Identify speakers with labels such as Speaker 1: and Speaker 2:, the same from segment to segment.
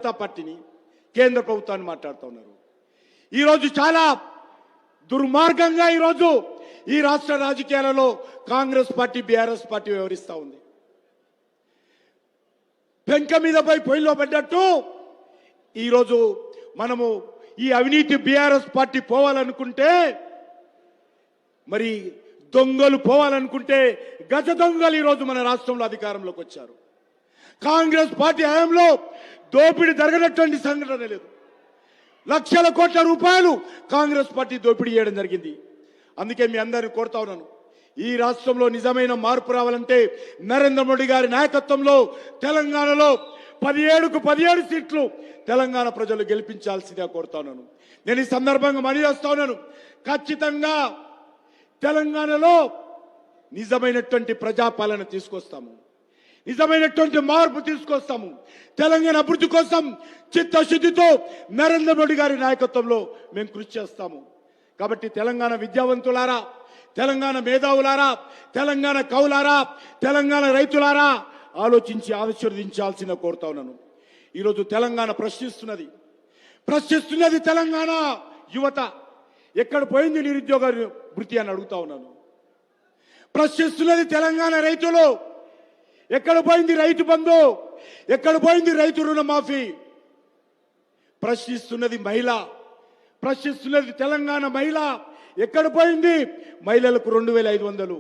Speaker 1: జనతా పార్టీని, కేంద్ర ప్రభుత్వాన్ని మాట్లాడుతూ ఉన్నారు. ఈరోజు చాలా దుర్మార్గంగా ఈరోజు ఈ రాష్ట్ర రాజకీయాలలో కాంగ్రెస్ పార్టీ, బీఆర్ఎస్ పార్టీ వ్యవహరిస్తూ ఉంది. పెంక మీద పోయి పొయ్యిలో పడ్డట్టు ఈరోజు మనము ఈ అవినీతి బీఆర్ఎస్ పార్టీ పోవాలనుకుంటే, మరి దొంగలు పోవాలనుకుంటే గజ దొంగలు ఈరోజు మన రాష్ట్రంలో అధికారంలోకి వచ్చారు. కాంగ్రెస్ పార్టీ హయాంలో దోపిడీ జరగనటువంటి సంఘటన లేదు. లక్షల కోట్ల రూపాయలు కాంగ్రెస్ పార్టీ దోపిడీ చేయడం జరిగింది. అందుకే మీ అందరిని కోరుతా ఉన్నాను, ఈ రాష్ట్రంలో నిజమైన మార్పు రావాలంటే నరేంద్ర మోడీ గారి నాయకత్వంలో తెలంగాణలో 17కు 17 సీట్లు తెలంగాణ ప్రజలు గెలిపించాల్సిందిగా కోరుతా ఉన్నాను. నేను ఈ సందర్భంగా మనవి చేస్తా ఉన్నాను, ఖచ్చితంగా తెలంగాణలో నిజమైనటువంటి ప్రజాపాలన తీసుకొస్తాము, నిజమైనటువంటి మార్పు తీసుకొస్తాము. తెలంగాణ అభివృద్ధి కోసం చిత్తశుద్ధితో నరేంద్ర మోడీ గారి నాయకత్వంలో మేము కృషి చేస్తాము. కాబట్టి తెలంగాణ విద్యావంతులారా, తెలంగాణ మేధావులారా, తెలంగాణ కవులారా, తెలంగాణ రైతులారా ఆలోచించి ఆశీర్వదించాల్సిన కోరుతా ఉన్నాను. ఈరోజు తెలంగాణ ప్రశ్నిస్తున్నది తెలంగాణ యువత. ఎక్కడ పోయింది నిరుద్యోగ వృత్తి అని అడుగుతా ఉన్నాను. ప్రశ్నిస్తున్నది తెలంగాణ రైతులు. ఎక్కడ పోయింది రైతు బంధు? ఎక్కడ పోయింది రైతు రుణమాఫీ? ప్రశ్నిస్తున్నది మహిళ, ప్రశ్నిస్తున్నది తెలంగాణ మహిళ. ఎక్కడ పోయింది మహిళలకు 2500?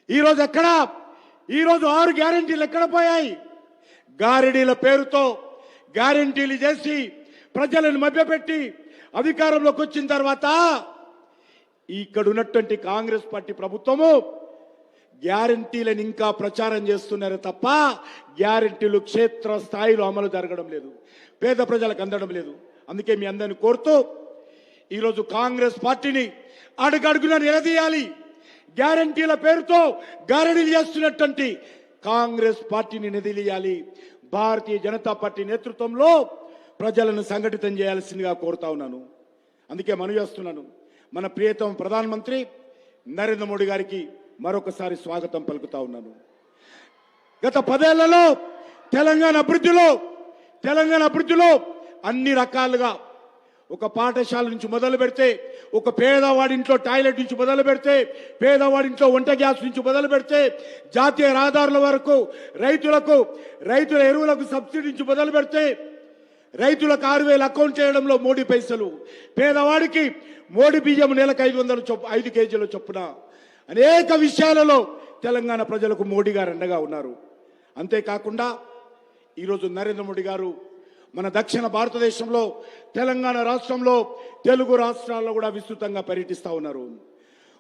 Speaker 1: ఈరోజు ఎక్కడ? ఈరోజు 6 గ్యారెంటీలు ఎక్కడ పోయాయి? గారడీల పేరుతో గ్యారెంటీలు చేసి ప్రజలను మభ్యపెట్టి అధికారంలోకి వచ్చిన తర్వాత ఇక్కడ ఉన్నటువంటి కాంగ్రెస్ పార్టీ ప్రభుత్వము గ్యారెంటీలను ఇంకా ప్రచారం చేస్తున్నారు తప్ప గ్యారెంటీలు క్షేత్ర స్థాయిలో అమలు జరగడం లేదు, పేద ప్రజలకు అందడం లేదు. అందుకే మీ అందరిని కోరుతూ ఈరోజు కాంగ్రెస్ పార్టీని అడుగడుగున నిలదీయాలి. గ్యారెంటీల పేరుతో గారడీలు చేస్తున్నటువంటి కాంగ్రెస్ పార్టీని నిలదీయాలి. భారతీయ జనతా పార్టీ నేతృత్వంలో ప్రజలను సంఘటితం చేయాల్సిందిగా కోరుతా ఉన్నాను. అందుకే మనవి చేస్తున్నాను, మన ప్రియతమ ప్రధానమంత్రి నరేంద్ర మోడీ గారికి మరొకసారి స్వాగతం పలుకుతా ఉన్నాను. గత 10 ఏళ్లలో తెలంగాణ అభివృద్ధిలో అన్ని రకాలుగా, ఒక పాఠశాల నుంచి మొదలు పెడితే, ఒక పేదవాడింట్లో టాయిలెట్ నుంచి మొదలు పెడితే, పేదవాడింట్లో వంట గ్యాస్ నుంచి మొదలు పెడితే, జాతీయ రహదారుల వరకు, రైతుల ఎరువులకు సబ్సిడీ నుంచి మొదలు పెడితే, రైతులకు 6000 అకౌంట్ చేయడంలో మోడీ పైసలు, పేదవాడికి మోడీ బియ్యం నెలకు 5 కేజీల చొప్పున, అనేక విషయాలలో తెలంగాణ ప్రజలకు మోడీ గారు అండగా ఉన్నారు. అంతేకాకుండా ఈరోజు నరేంద్ర మోడీ గారు మన దక్షిణ భారతదేశంలో, తెలంగాణ రాష్ట్రంలో, తెలుగు రాష్ట్రాల్లో కూడా విస్తృతంగా పర్యటిస్తూ ఉన్నారు.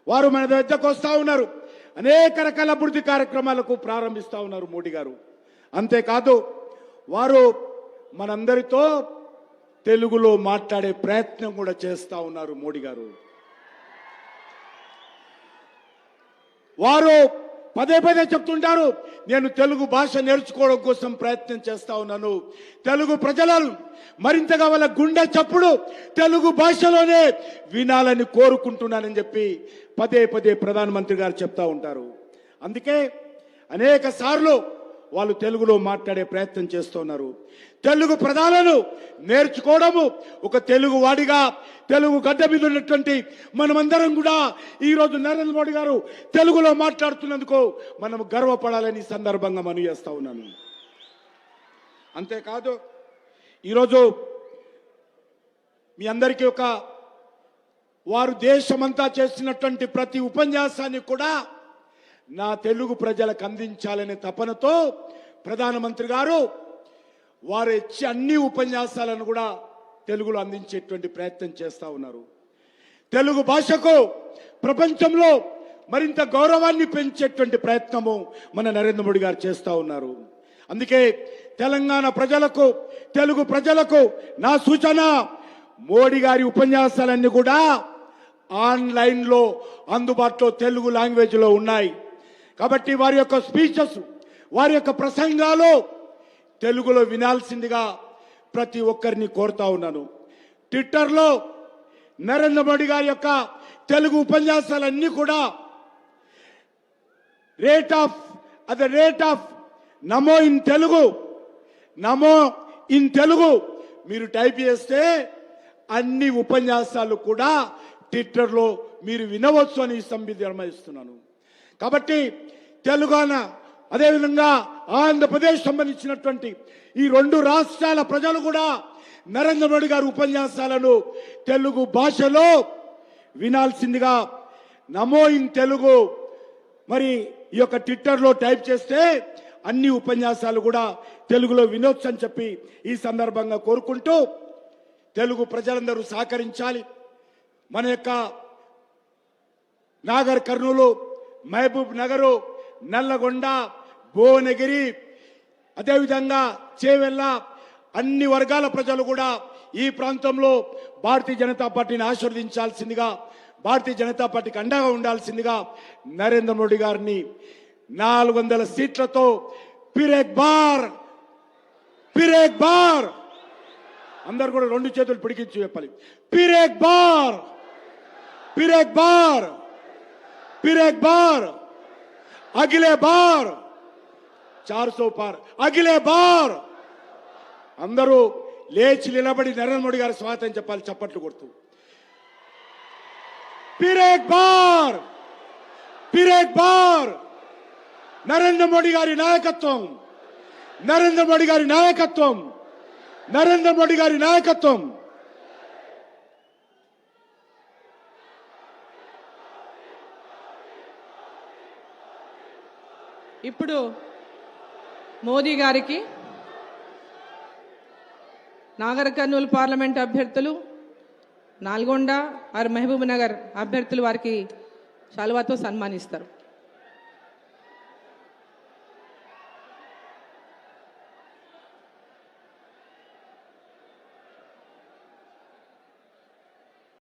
Speaker 1: వారు మన దగ్గరకు వస్తూ ఉన్నారు, అనేక రకాల అభివృద్ధి కార్యక్రమాలకు ప్రారంభిస్తూ ఉన్నారు మోడీ గారు. అంతేకాదు వారు మనందరితో తెలుగులో మాట్లాడే ప్రయత్నం కూడా చేస్తూ ఉన్నారు మోడీ గారు. వారు పదే చెప్తుంటారు, నేను తెలుగు భాష నేర్చుకోవడం కోసం ప్రయత్నం చేస్తా ఉన్నాను, తెలుగు ప్రజలను మరింతగా వాళ్ళ గుండె చప్పుడు తెలుగు భాషలోనే వినాలని కోరుకుంటున్నానని చెప్పి పదే ప్రధానమంత్రి గారు చెప్తా ఉంటారు. అందుకే అనేక సార్లు వాళ్ళు తెలుగులో మాట్లాడే ప్రయత్నం చేస్తున్నారు. తెలుగు పదాలను నేర్చుకోవడము, ఒక తెలుగు వాడిగా, తెలుగు గడ్డ మీద ఉన్నటువంటి మనమందరం కూడా ఈరోజు నరేంద్ర మోడీ గారు తెలుగులో మాట్లాడుతున్నందుకు మనం గర్వపడాలని సందర్భంగా మనవి చేస్తా ఉన్నాను. అంతేకాదు ఈరోజు మీ అందరికీ వారు దేశమంతా చేస్తున్నటువంటి ప్రతి ఉపన్యాసాన్ని కూడా నా తెలుగు ప్రజలకు అందించాలనే తపనతో ప్రధానమంత్రి గారు వారు ఇచ్చే అన్ని ఉపన్యాసాలను కూడా తెలుగులో అందించేటువంటి ప్రయత్నం చేస్తూ ఉన్నారు. తెలుగు భాషకు ప్రపంచంలో మరింత గౌరవాన్ని పెంచేటువంటి ప్రయత్నము మన నరేంద్ర మోడీ గారు చేస్తూ ఉన్నారు. అందుకే తెలంగాణ ప్రజలకు, తెలుగు ప్రజలకు నా సూచన, మోడీ గారి ఉపన్యాసాలన్నీ కూడా ఆన్లైన్లో అందుబాటులో తెలుగు లాంగ్వేజ్లో ఉన్నాయి. కాబట్టి వారి యొక్క స్పీచెస్, వారి యొక్క ప్రసంగాలు తెలుగులో వినాల్సిందిగా ప్రతి ఒక్కరిని కోరుతా ఉన్నాను. ట్విట్టర్లో నరేంద్ర మోడీ గారి యొక్క తెలుగు ఉపన్యాసాలన్నీ కూడా rate of Namo in Telugu, Namo in Telugu మీరు టైప్ చేస్తే అన్ని ఉపన్యాసాలు కూడా ట్విట్టర్లో మీరు వినవచ్చు అని సంబిధమయిస్తున్నాను. కాబట్టి తెలంగాణ అదేవిధంగా ఆంధ్రప్రదేశ్ సంబంధించినటువంటి ఈ 2 రాష్ట్రాల ప్రజలు కూడా నరేంద్ర మోడీ గారి ఉపన్యాసాలను తెలుగు భాషలో వినాల్సిందిగా నమో ఇన్ తెలుగు మరి ఈ యొక్క ట్విట్టర్లో టైప్ చేస్తే అన్ని ఉపన్యాసాలు కూడా తెలుగులో వినొచ్చు అని చెప్పి ఈ సందర్భంగా కోరుకుంటూ తెలుగు ప్రజలందరూ సహకరించాలి. మన యొక్క నాగర్ కర్నూలు, మహబూబ్ నగరు, నల్లగొండ, భువనగిరి, అదేవిధంగా చేవెళ్ళ అన్ని వర్గాల ప్రజలు కూడా ఈ ప్రాంతంలో భారతీయ జనతా పార్టీని ఆశీర్వదించాల్సిందిగా, భారతీయ జనతా పార్టీకి అండగా ఉండాల్సిందిగా నరేంద్ర మోడీ గారిని 400 సీట్లతో ఫిర్ ఏక్ బార్ అందరు కూడా 2 చేతులు పిడికించి చెప్పాలి. ఫిర్ ఏక్ బార్ అగిలే బార్ 400 పార్ అగిలే బార్. అందరూ లేచి నిలబడి నరేంద్ర మోడీ గారి స్వాగతం చెప్పాలి చప్పట్లు కొడుతూ. ఫిర్ ఏక్ బార్ నరేంద్ర మోడీ గారి నాయకత్వం, నరేంద్ర మోడీ గారి నాయకత్వం, నరేంద్ర మోడీ గారి నాయకత్వం.
Speaker 2: ఇప్పుడు మోదీ గారికి నాగర్ కర్నూలు పార్లమెంట్ అభ్యర్థులు, నల్గొండ ఆర్ మహబూబ్ నగర్ అభ్యర్థులు వారికి శాలువాతో సన్మానిస్తారు.